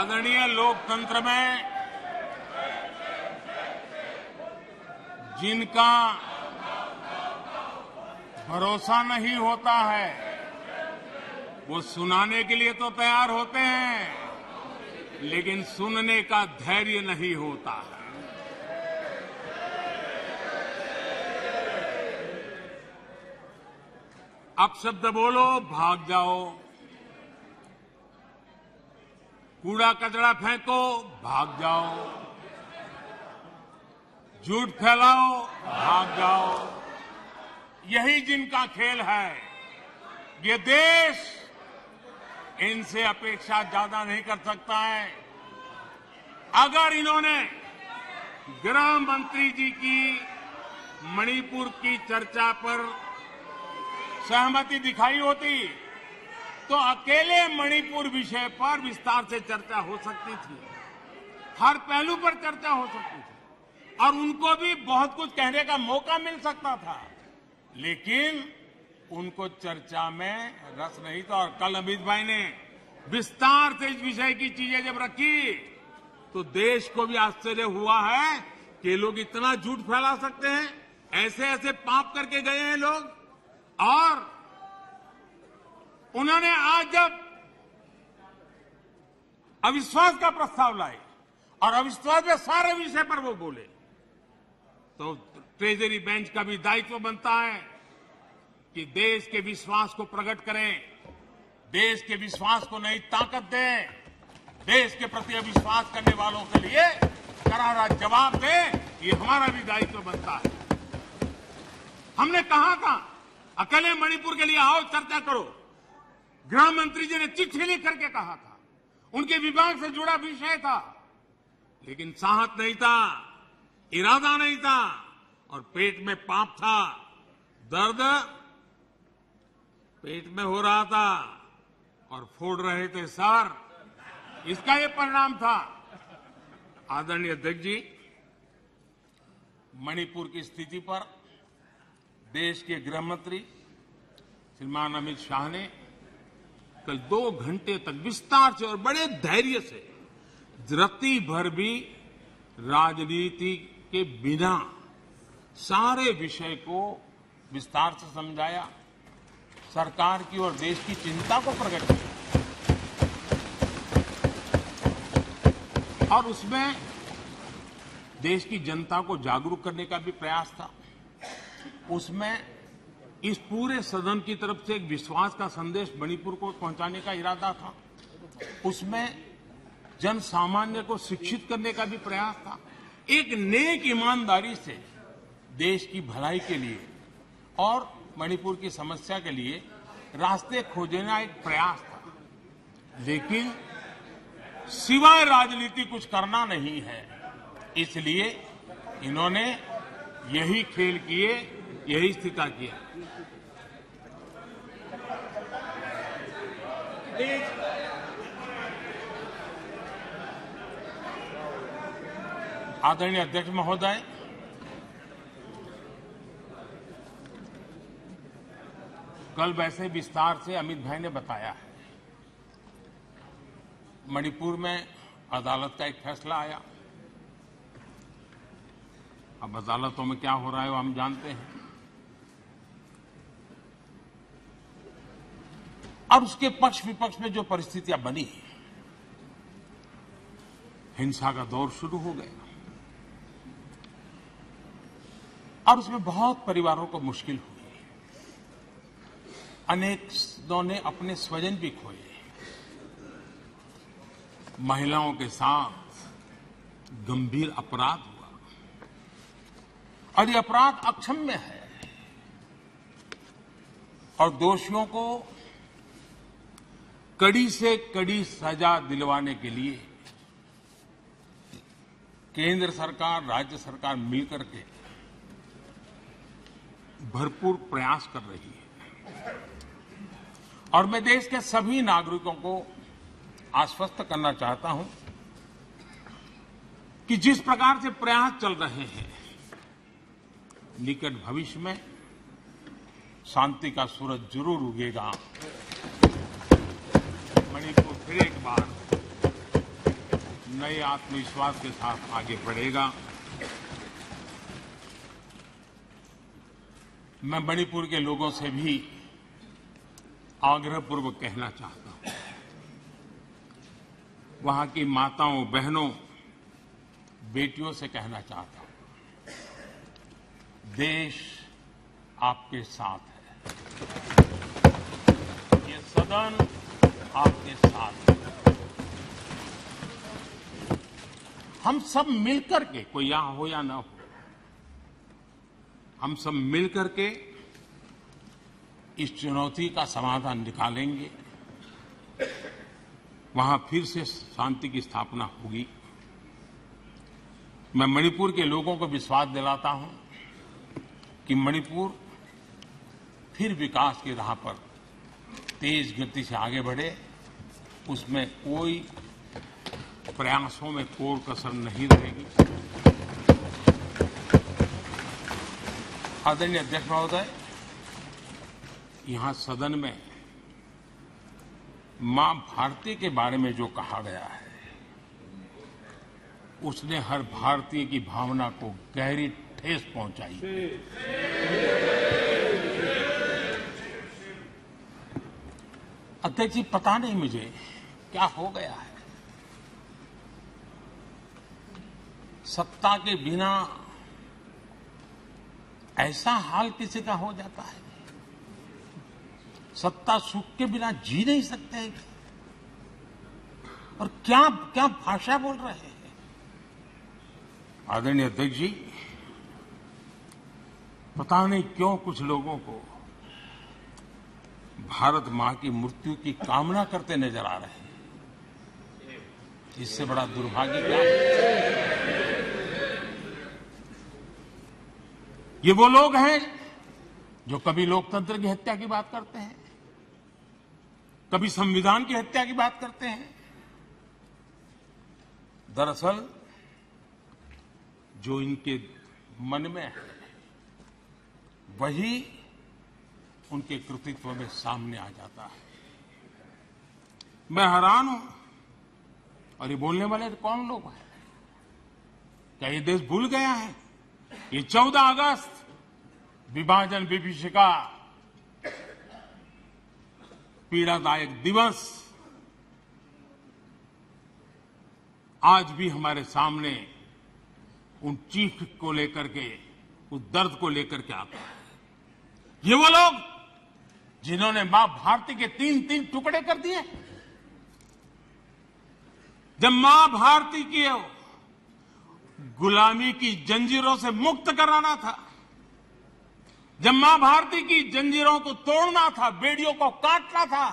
आदरणीय लोकतंत्र में जिनका भरोसा नहीं होता है वो सुनाने के लिए तो तैयार होते हैं, लेकिन सुनने का धैर्य नहीं होता है। अपशब्द बोलो, भाग जाओ। कूड़ा कचरा फेंको, भाग जाओ। झूठ फैलाओ, भाग जाओ। यही जिनका खेल है। ये देश इनसे अपेक्षा ज्यादा नहीं कर सकता है। अगर इन्होंने गृह मंत्री जी की मणिपुर की चर्चा पर सहमति दिखाई होती तो अकेले मणिपुर विषय पर विस्तार से चर्चा हो सकती थी, हर पहलू पर चर्चा हो सकती थी और उनको भी बहुत कुछ कहने का मौका मिल सकता था, लेकिन उनको चर्चा में रस नहीं था। और कल अमित भाई ने विस्तार से इस विषय की चीजें जब रखी तो देश को भी आश्चर्य हुआ है कि ये लोग इतना झूठ फैला सकते हैं, ऐसे ऐसे पाप करके गए हैं लोग। और उन्होंने आज जब अविश्वास का प्रस्ताव लाए और अविश्वास में सारे विषय पर वो बोले तो ट्रेजरी बेंच का भी दायित्व बनता है कि देश के विश्वास को प्रकट करें, देश के विश्वास को नई ताकत दें, देश के प्रति अविश्वास करने वालों के लिए करारा जवाब दें। ये हमारा भी दायित्व बनता है। हमने कहा था अकेले मणिपुर के लिए आओ, चर्चा करो। गृह मंत्री जी ने चिट्ठी लिख करके कहा था, उनके विभाग से जुड़ा विषय था, लेकिन साहस नहीं था, इरादा नहीं था और पेट में पाप था, दर्द पेट में हो रहा था और फोड़ रहे थे सर। इसका ये परिणाम था। आदरणीय अध्यक्ष जी, मणिपुर की स्थिति पर देश के गृह मंत्री श्रीमान अमित शाह ने कल 2 घंटे तक विस्तार से और बड़े धैर्य से रत्ती भर भी राजनीति के बिना सारे विषय को विस्तार से समझाया, सरकार की और देश की चिंता को प्रकट किया और उसमें देश की जनता को जागरूक करने का भी प्रयास था। उसमें इस पूरे सदन की तरफ से एक विश्वास का संदेश मणिपुर को पहुंचाने का इरादा था। उसमें जन सामान्य को शिक्षित करने का भी प्रयास था। एक नेक ईमानदारी से देश की भलाई के लिए और मणिपुर की समस्या के लिए रास्ते खोजने का एक प्रयास था, लेकिन सिवाय राजनीति कुछ करना नहीं है। इसलिए इन्होंने यही खेल किए, यही स्थिति किया। आदरणीय अध्यक्ष महोदय, कल वैसे विस्तार से अमित भाई ने बताया है। मणिपुर में अदालत का एक फैसला आया। अब अदालतों में क्या हो रहा है वो हम जानते हैं। और उसके पक्ष विपक्ष में जो परिस्थितियां बनी, हिंसा का दौर शुरू हो गया और उसमें बहुत परिवारों को मुश्किल हुई। अनेकों ने अपने स्वजन भी खोए। महिलाओं के साथ गंभीर अपराध हुआ और ये अपराध अक्षम्य है और दोषियों को कड़ी से कड़ी सजा दिलवाने के लिए केंद्र सरकार, राज्य सरकार मिलकर के भरपूर प्रयास कर रही है। और मैं देश के सभी नागरिकों को आश्वस्त करना चाहता हूं कि जिस प्रकार से प्रयास चल रहे हैं, निकट भविष्य में शांति का सूरज जरूर उगेगा। मणिपुर फिर एक बार नए आत्मविश्वास के साथ आगे बढ़ेगा। मैं मणिपुर के लोगों से भी आग्रहपूर्वक कहना चाहता हूं, वहां की माताओं, बहनों, बेटियों से कहना चाहता हूं, देश आपके साथ है। ये सदन आपके साथ है। हम सब मिलकर के, कोई यहां हो या ना हो, हम सब मिलकर के इस चुनौती का समाधान निकालेंगे। वहां फिर से शांति की स्थापना होगी। मैं मणिपुर के लोगों को विश्वास दिलाता हूं कि मणिपुर फिर विकास की राह पर तेज गति से आगे बढ़े। उसमें कोई प्रयासों में कोई कसर नहीं रहेगी। आदरणीय अध्यक्ष महोदय, यहां सदन में मां भारती के बारे में जो कहा गया है, उसने हर भारतीय की भावना को गहरी ठेस पहुंचाई है। अध्यक्ष जी, पता नहीं मुझे क्या हो गया है। सत्ता के बिना ऐसा हाल किसी का हो जाता है। सत्ता सुख के बिना जी नहीं सकते। और क्या क्या भाषा बोल रहे हैं। आदरणीय अध्यक्ष जी, पता नहीं क्यों कुछ लोगों को भारत मां की मृत्यु की कामना करते नजर आ रहे हैं। इससे बड़ा दुर्भाग्य क्या है। ये वो लोग हैं जो कभी लोकतंत्र की हत्या की बात करते हैं, कभी संविधान की हत्या की बात करते हैं। दरअसल जो इनके मन में है, वही उनके कृतित्व में सामने आ जाता है। मैं हैरान हूं। और ये बोलने वाले कौन लोग हैं? क्या ये देश भूल गया है? ये 14 अगस्त विभाजन विभीषिका पीड़ादायक दिवस आज भी हमारे सामने उन चीख को लेकर के, उस दर्द को लेकर के आता है। ये वो लोग जिन्होंने मां भारती के 3-3 टुकड़े कर दिए। जब मां भारती की गुलामी की जंजीरों से मुक्त कराना था, जब मां भारती की जंजीरों को तोड़ना था, बेड़ियों को काटना था,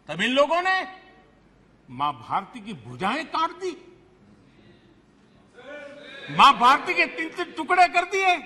तब इन लोगों ने मां भारती की भुजाएं काट दी, मां भारती के 3-3 टुकड़े कर दिए।